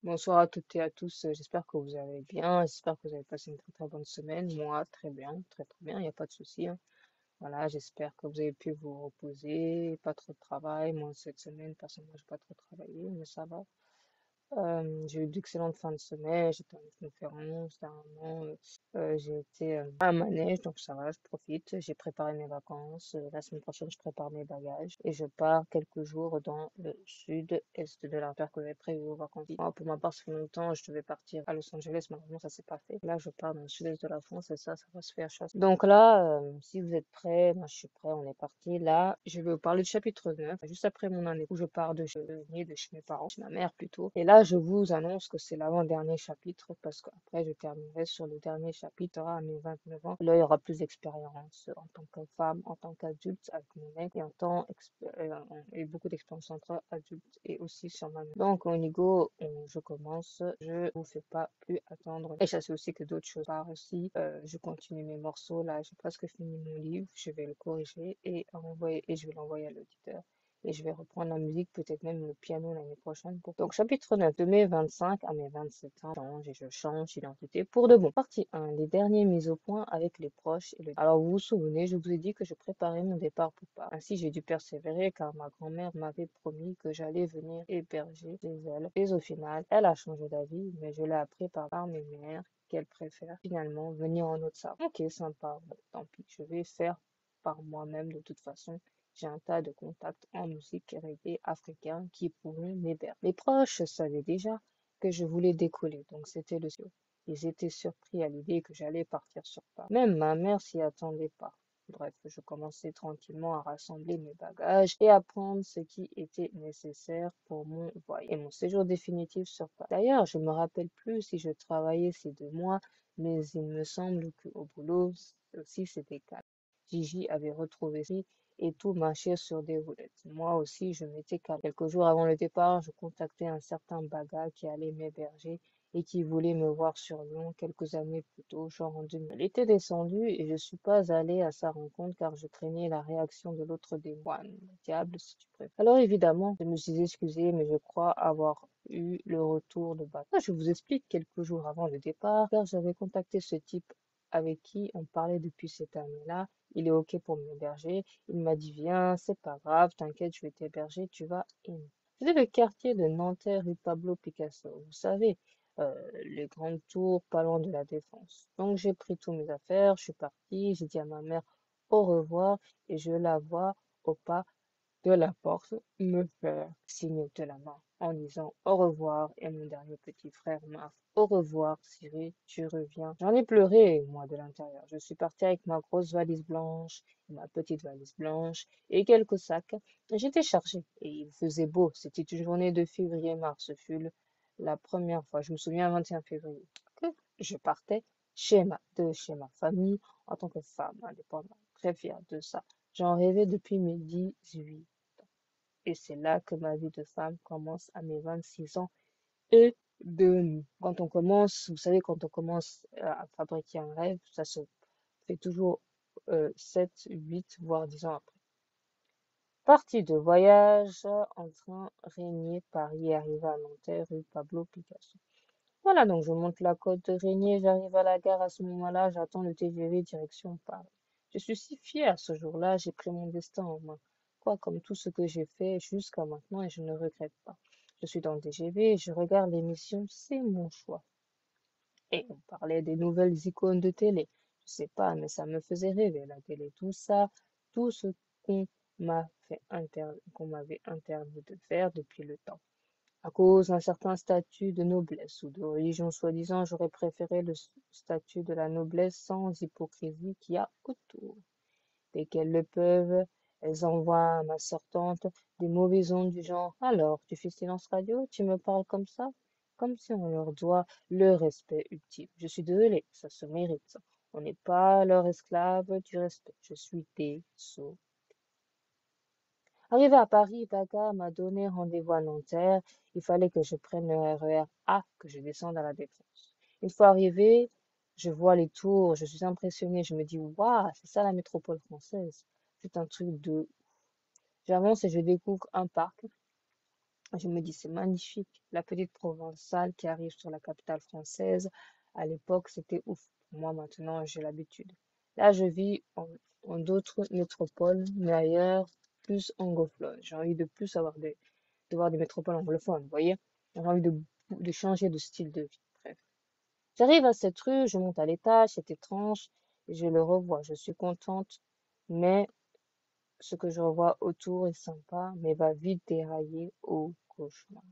Bonsoir à toutes et à tous, j'espère que vous allez bien, j'espère que vous avez passé une très très bonne semaine. Moi, très bien, très très bien, il n'y a pas de souci, hein. Voilà, j'espère que vous avez pu vous reposer, pas trop de travail. Moi, cette semaine, personnellement, j'ai pas trop travaillé, mais ça va. J'ai eu d'excellentes fins de semaine, j'étais en conférence, dernièrement, j'ai été à un manège, donc ça va, je profite. J'ai préparé mes vacances. La semaine prochaine, je prépare mes bagages et je pars quelques jours dans le sud-est de l'Angleterre que j'avais prévu aux vacances. Moi, pour ma part, ça fait longtemps, je devais partir à Los Angeles, malheureusement, ça s'est pas fait. Là, je pars dans le sud-est de la France et ça va se faire chasser. Donc là, si vous êtes prêts, moi je suis prêt, on est parti. Là, je vais vous parler du chapitre 9, juste après mon année où je pars de chez mes parents, chez ma mère plutôt. Et là, je vous annonce que c'est l'avant-dernier chapitre parce qu'après, je terminerai sur le dernier chapitre à mes 29 ans. Là, il y aura plus d'expérience en tant que femme, en tant qu'adulte avec mon mec et et beaucoup d'expérience entre adultes et aussi sur ma mère. Donc, au niveau, je commence. Je vous fais pas plus attendre. Et je sais aussi que d'autres choses partent aussi. Je continue mes morceaux. Là, j'ai presque fini mon livre. Je vais le corriger et je vais l'envoyer à l'auditeur. Et je vais reprendre la musique, peut-être même le piano l'année prochaine. Donc, chapitre 9, de mes 25 à mes 27 ans, je change d'identité pour de bon. Partie 1, les derniers mises au point avec les proches Alors, vous vous souvenez, je vous ai dit que je préparais mon départ pour Paris. Ainsi, j'ai dû persévérer car ma grand-mère m'avait promis que j'allais venir héberger chez elle. Et au final, elle a changé d'avis, mais je l'ai appris par mes mères qu'elle préfère finalement venir en Haute-Savoie. Ok, sympa. Bon, tant pis, je vais faire par moi-même de toute façon. J'ai un tas de contacts en musique reggae africain qui pourront m'aider. Mes proches savaient déjà que je voulais décoller, donc c'était le sûr. Ils étaient surpris à l'idée que j'allais partir sur Paris. Même ma mère s'y attendait pas. Bref, je commençais tranquillement à rassembler mes bagages et à prendre ce qui était nécessaire pour mon voyage et mon séjour définitif sur Paris. D'ailleurs, je me rappelle plus si je travaillais ces 2 mois, mais il me semble qu'au boulot aussi c'était calme. Gigi avait retrouvé et tout marchait sur des roulettes. Moi aussi, je m'étais calmé. Quelques jours avant le départ, je contactais un certain Baga qui allait m'héberger et qui voulait me voir sur Lyon quelques années plus tôt, genre en 2000. Elle était descendue et je suis pas allée à sa rencontre car je craignais la réaction de l'autre des moines, le diable si tu préfères. Alors évidemment, je me suis excusée, mais je crois avoir eu le retour de Baga. Je vous explique quelques jours avant le départ, car j'avais contacté ce type avec qui on parlait depuis cette année-là. Il est OK pour m'héberger. Il m'a dit, viens, c'est pas grave, t'inquiète, je vais t'héberger, tu vas aimer. C'était le quartier de Nanterre rue Pablo Picasso. Vous savez, les grandes tours pas loin de la Défense. Donc j'ai pris tous mes affaires, je suis partie, j'ai dit à ma mère au revoir et je la vois au pas de la porte me faire signe de la main en disant au revoir et mon dernier petit frère m'a au revoir Cyril, tu reviens. J'en ai pleuré, moi, de l'intérieur. Je suis partie avec ma grosse valise blanche, et ma petite valise blanche et quelques sacs. J'étais chargée et il faisait beau. C'était une journée de février-mars. Ce fut la première fois, je me souviens, 21 février, que je partais de chez ma famille en tant que femme indépendante. Très fière de ça. J'en rêvais depuis mes 18 ans. Et c'est là que ma vie de femme commence à mes 26 ans et demi. Quand on commence, vous savez, quand on commence à fabriquer un rêve, ça se fait toujours 7, 8, voire 10 ans après. Partie de voyage en train Régnier, Paris, arrivé à Nanterre, rue Pablo Picasso. Voilà, donc je monte la côte de Régnier, j'arrive à la gare à ce moment-là, j'attends le TGV direction Paris. Je suis si fière ce jour-là, j'ai pris mon destin en main. Quoi, comme tout ce que j'ai fait jusqu'à maintenant et je ne regrette pas. Je suis dans le TGV, je regarde l'émission, c'est mon choix. Et on parlait des nouvelles icônes de télé. Je sais pas, mais ça me faisait rêver, la télé, tout ça, tout ce qu'on qu'on m'avait interdit de faire depuis le temps. À cause d'un certain statut de noblesse ou de religion soi-disant, j'aurais préféré le statut de la noblesse sans hypocrisie qu'il y a autour. Dès qu'elles le peuvent, elles envoient à ma sortante des mauvaises ondes du genre «Alors, tu fais silence radio? Tu me parles comme ça?» Comme si on leur doit le respect ultime. Je suis désolée, ça se mérite. On n'est pas leur esclave du respect. Je suis désolée. Arrivé à Paris, Baga m'a donné rendez-vous à Nanterre. Il fallait que je prenne le RER A, que je descende à la Défense. Une fois arrivé, je vois les tours, je suis impressionnée. Je me dis, waouh, c'est ça la métropole française. C'est un truc de... J'avance et je découvre un parc Je me dis, c'est magnifique. La petite provençale qui arrive sur la capitale française, à l'époque, c'était ouf. Pour moi, maintenant, j'ai l'habitude. Là, je vis en d'autres métropoles, mais ailleurs, plus anglophones. J'ai envie de plus de voir des métropoles anglophones, vous voyez? J'ai envie de changer de style de vie. Bref. J'arrive à cette rue, je monte à l'étage, c'est étrange, et je le revois. Je suis contente, mais ce que je revois autour est sympa, mais va vite dérailler au cauchemar.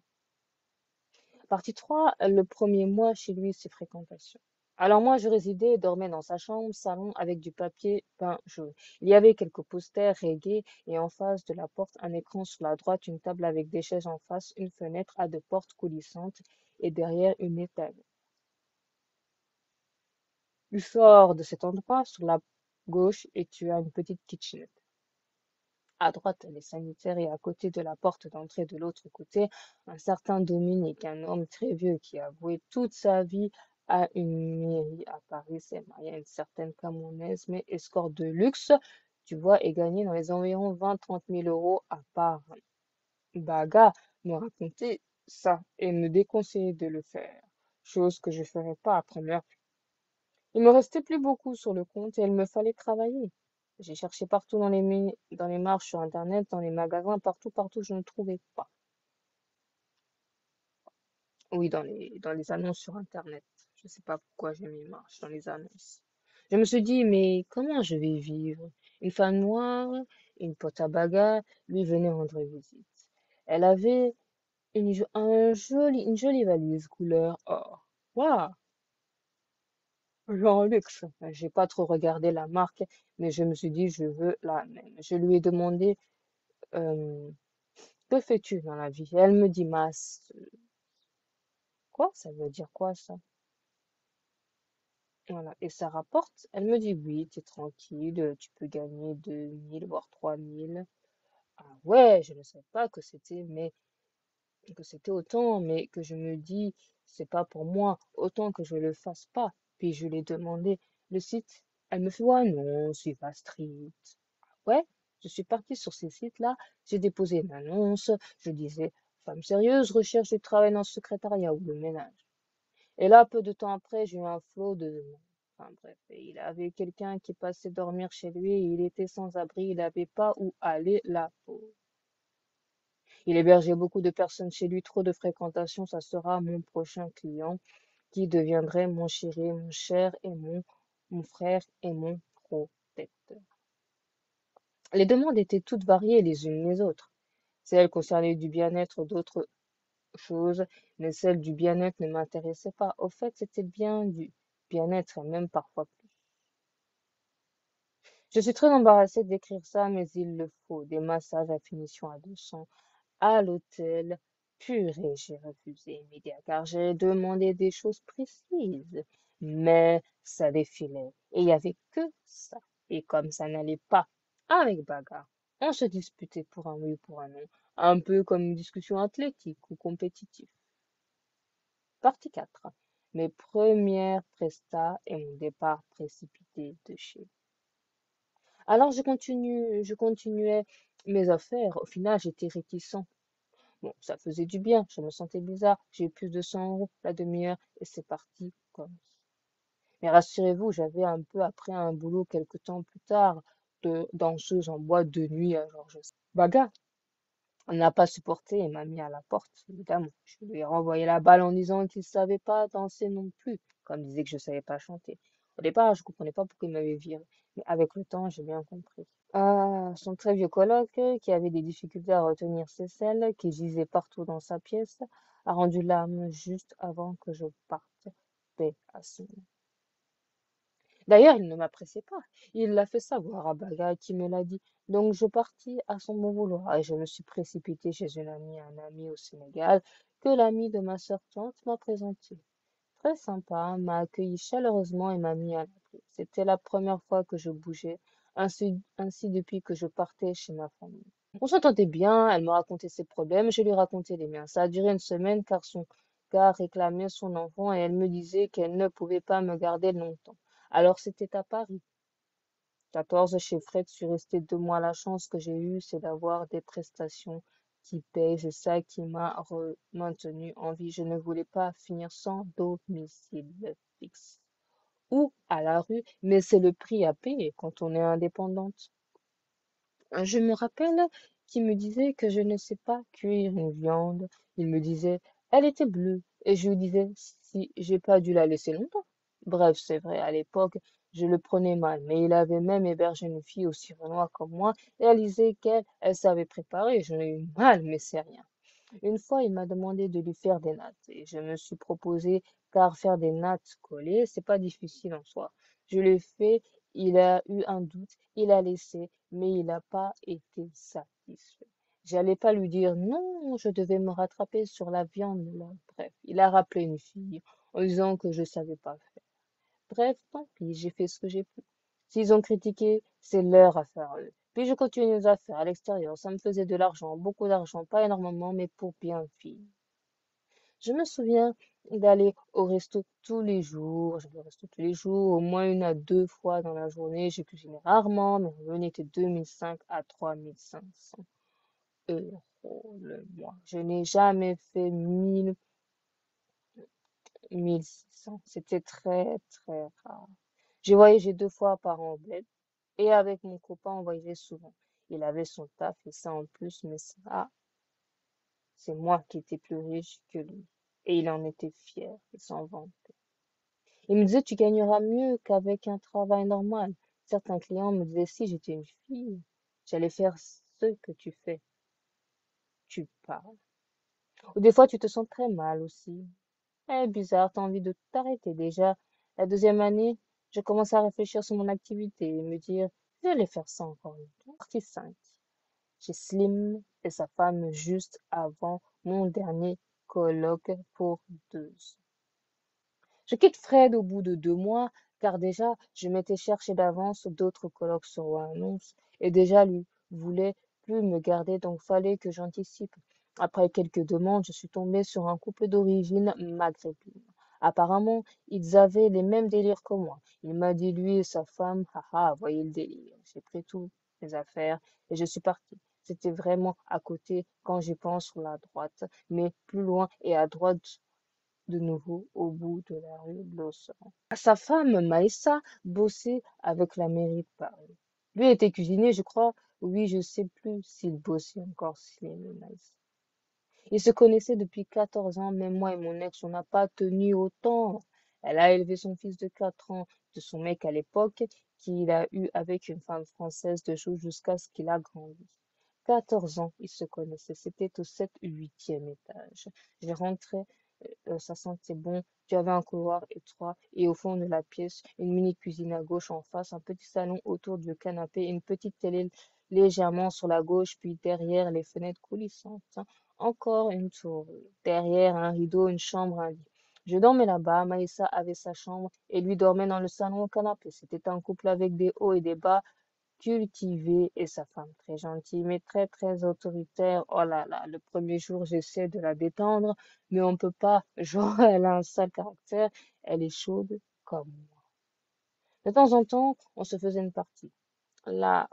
Partie 3, le premier mois chez lui, c'est fréquentation. Alors moi, je résidais et dormais dans sa chambre, salon, avec du papier peint jaune. Il y avait quelques posters reggae et en face de la porte, un écran sur la droite, une table avec des chaises en face, une fenêtre à deux portes coulissantes et derrière une étagère. Tu sors de cet endroit sur la gauche et tu as une petite kitchenette. À droite, les sanitaires et à côté de la porte d'entrée de l'autre côté, un certain Dominique, un homme très vieux qui a voué toute sa vie à une mairie à Paris, s'est marié à une certaine Camerounaise, mais escorte de luxe, tu vois, et gagné dans les environs 20-30 000 € à part. Baga me racontait ça et me déconseillait de le faire, chose que je ferais pas à première vue. Il me restait plus beaucoup sur le compte et il me fallait travailler. J'ai cherché partout dans les marches sur Internet, dans les magasins, partout, je ne trouvais pas. Oui, dans les annonces sur Internet. Je ne sais pas pourquoi j'ai mis marche dans les annonces. Je me suis dit, mais comment je vais vivre? Une femme noire, une pote à bagarre, lui venait rendre visite. Elle avait une jolie valise couleur or. Waouh! Genre luxe. J'ai pas trop regardé la marque, mais je me suis dit, je veux la même. Je lui ai demandé, euh, que fais-tu dans la vie? Et elle me dit, masse. Quoi? Ça veut dire quoi, ça? Voilà. Et ça rapporte? Elle me dit, oui, t'es tranquille, tu peux gagner 2 000, voire 3 000. Ah ouais, je ne savais pas que c'était autant, mais que je me dis, c'est pas pour moi, autant que je le fasse pas. Puis je lui ai demandé le site. Elle me fait, ouais, non, Suiva Street. Ouais, je suis partie sur ces sites-là, j'ai déposé une annonce, je disais, femme sérieuse, recherche du travail dans le secrétariat ou le ménage. Et là, peu de temps après, j'ai eu un flot de demandes. Enfin bref, et il avait quelqu'un qui passait dormir chez lui et il était sans abri, il n'avait pas où aller, la pauvre. Il hébergeait beaucoup de personnes chez lui, trop de fréquentation, ça sera mon prochain client qui deviendrait mon chéri, mon cher et mon frère et mon protecteur. Les demandes étaient toutes variées les unes les autres. Celles concernaient du bien-être d'autres choses, mais celles du bien-être ne m'intéressaient pas. Au fait, c'était bien du bien-être et même parfois plus. Je suis très embarrassée d'écrire ça, mais il le faut. Des massages à finition à 200 à l'hôtel. Purée, j'ai refusé immédiat car j'ai demandé des choses précises. Mais ça défilait et il n'y avait que ça. Et comme ça n'allait pas avec bagarre, on se disputait pour un oui ou pour un non, un peu comme une discussion athlétique ou compétitive. Partie 4. Mes premières prestats et mon départ précipité de chez. Alors je continuais mes affaires. Au final, j'étais réticent. Bon, ça faisait du bien, je me sentais bizarre. J'ai eu plus de 100 € la demi-heure et c'est parti comme ça. Mais rassurez-vous, j'avais un peu après un boulot quelque temps plus tard de danseuse en boîte de nuit à Georges. Baga, on n'a pas supporté et m'a mis à la porte, évidemment. Je lui ai renvoyé la balle en disant qu'il ne savait pas danser non plus, comme il disait que je ne savais pas chanter. Au départ, je ne comprenais pas pourquoi il m'avait viré, mais avec le temps, j'ai bien compris. Son très vieux coloc, qui avait des difficultés à retenir ses selles, qui gisait partout dans sa pièce, a rendu l'âme juste avant que je parte. Paix à son âme. D'ailleurs, il ne m'appréciait pas. Il l'a fait savoir à Baga qui me l'a dit. Donc je partis à son bon vouloir et je me suis précipitée chez une amie, un ami au Sénégal, que l'ami de ma sœur tante m'a présenté. Très sympa, m'a accueilli chaleureusement et m'a mis à l'abri. C'était la première fois que je bougeais, ainsi depuis que je partais chez ma famille. On s'entendait bien, elle me racontait ses problèmes, je lui racontais les miens. Ça a duré une semaine car son gars réclamait son enfant et elle me disait qu'elle ne pouvait pas me garder longtemps. Alors c'était à Paris. 14 chez Fred, je suis restée 2 mois. La chance que j'ai eue, c'est d'avoir des prestations qui paye, c'est ça qui m'a maintenu en vie. Je ne voulais pas finir sans domicile fixe ou à la rue, mais c'est le prix à payer quand on est indépendante. Je me rappelle qu'il me disait que je ne sais pas cuire une viande. Il me disait, elle était bleue. Et je lui disais, si j'ai pas dû la laisser longtemps. Bref, c'est vrai, à l'époque, je le prenais mal, mais il avait même hébergé une fille aussi renois comme moi, et elle disait elle savait préparer. J'en ai eu mal, mais c'est rien. Une fois, il m'a demandé de lui faire des nattes et je me suis proposé car faire des nattes collées, c'est pas difficile en soi. Je l'ai fait, il a eu un doute, il a laissé, mais il n'a pas été satisfait. J'allais pas lui dire non, je devais me rattraper sur la viande là. Bref, il a rappelé une fille en disant que je savais pas faire. Bref, tant pis, j'ai fait ce que j'ai pu. S'ils ont critiqué, c'est leur affaire à eux. Puis je continue mes affaires à l'extérieur. Ça me faisait de l'argent, beaucoup d'argent, pas énormément, mais pour bien vivre. Je me souviens d'aller au resto tous les jours. J'allais au resto tous les jours, au moins une à deux fois dans la journée. J'ai cuisiné rarement. Mes revenus étaient 2005 à 3500 € le mois. Je n'ai jamais fait 1600. C'était très, très rare. J'ai voyagé deux fois par an au bled et avec mon copain, on voyageait souvent. Il avait son taf et ça en plus, mais ça, c'est moi qui étais plus riche que lui. Et il en était fier, il s'en vantait. Il me disait, tu gagneras mieux qu'avec un travail normal. Certains clients me disaient, si j'étais une fille, j'allais faire ce que tu fais. Tu parles. Ou des fois, tu te sens très mal aussi. Bizarre, t'as envie de t'arrêter déjà. La deuxième année, je commence à réfléchir sur mon activité et me dire, je vais aller faire ça encore une fois. Partie 5. Chez Slim et sa femme juste avant mon dernier colloque pour 2 ans. Je quitte Fred au bout de 2 mois, car déjà, je m'étais cherché d'avance d'autres colloques sur annonce et déjà lui voulait plus me garder, donc fallait que j'anticipe. Après quelques demandes, je suis tombée sur un couple d'origine maghrébine. Apparemment, ils avaient les mêmes délires que moi. Il m'a dit lui et sa femme, haha, voyez le délire. J'ai pris toutes mes affaires et je suis partie. C'était vraiment à côté quand j'y pense sur la droite, mais plus loin et à droite de nouveau au bout de la rue Blossom. Sa femme, Maïssa, bossait avec la mairie de Paris. Lui était cuisinier, je crois. Oui, je sais plus s'il bossait encore, s'il aimait Maïssa. Ils se connaissaient depuis 14 ans, même moi et mon ex, on n'a pas tenu autant. Elle a élevé son fils de 4 ans de son mec à l'époque, qu'il a eu avec une femme française de jour jusqu'à ce qu'il a grandi. 14 ans, ils se connaissaient. C'était au 7 ou 8e étage. Je rentrais, ça sentait bon. Tu avais un couloir étroit et au fond de la pièce, une mini cuisine à gauche en face, un petit salon autour du canapé, une petite télé légèrement sur la gauche, puis derrière les fenêtres coulissantes. Encore une tour. Derrière un rideau, une chambre, un lit. Je dormais là-bas. Maïssa avait sa chambre et lui dormait dans le salon au canapé. C'était un couple avec des hauts et des bas, cultivé et sa femme très gentille, mais très très autoritaire. Oh là là, le premier jour, j'essaie de la détendre, mais on peut pas. Genre, elle a un sale caractère. Elle est chaude comme moi. De temps en temps, on se faisait une partie. Là,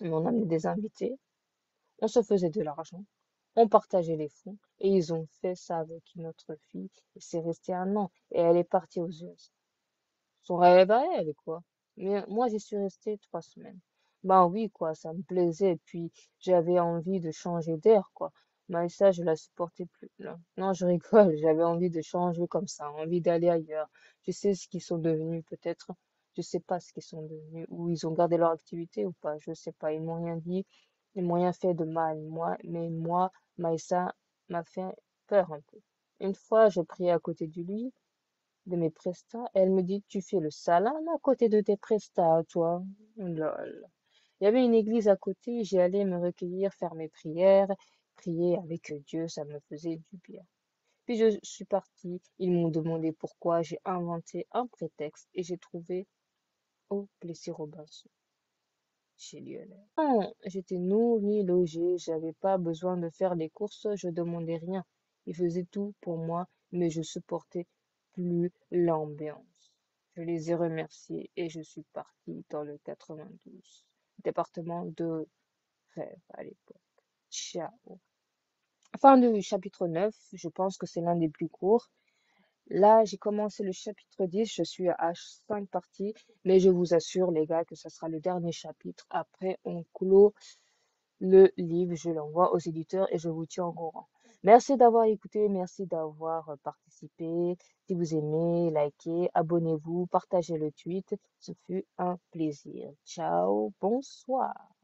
on amenait des invités. On se faisait de l'argent. On partageait les fonds et ils ont fait ça avec une autre fille et c'est resté un an et elle est partie aux USA. Son rêve à elle, quoi. Mais moi, j'y suis restée 3 semaines. Ben oui, quoi, ça me plaisait et puis j'avais envie de changer d'air, quoi. Mais ça, je la supportais plus. Non, non, je rigole, j'avais envie de changer comme ça, envie d'aller ailleurs. Je sais ce qu'ils sont devenus, peut-être. Je sais pas ce qu'ils sont devenus, ou ils ont gardé leur activité ou pas, je sais pas. Ils m'ont rien dit, ils m'ont rien fait de mal, moi, mais moi, Maïssa m'a fait peur un peu. Une fois, je priais à côté du lit de mes prestats. Elle me dit, tu fais le salam à côté de tes prestats, toi. Lol. Il y avait une église à côté, j'y allais me recueillir, faire mes prières, prier avec Dieu, ça me faisait du bien. Puis je suis partie, ils m'ont demandé pourquoi, j'ai inventé un prétexte et j'ai trouvé au Plessis Robinson, chez Lionel. Non, j'étais nourrie, logée, j'avais pas besoin de faire les courses, je demandais rien. Ils faisaient tout pour moi, mais je supportais plus l'ambiance. Je les ai remerciés et je suis partie dans le 92, département de rêve à l'époque. Ciao. Fin du chapitre 9, je pense que c'est l'un des plus courts. Là, j'ai commencé le chapitre 10, je suis à 5 parties, mais je vous assure, les gars, que ce sera le dernier chapitre. Après, on clôt le livre, je l'envoie aux éditeurs et je vous tiens au courant. Merci d'avoir écouté, merci d'avoir participé. Si vous aimez, likez, abonnez-vous, partagez le tweet. Ce fut un plaisir. Ciao, bonsoir.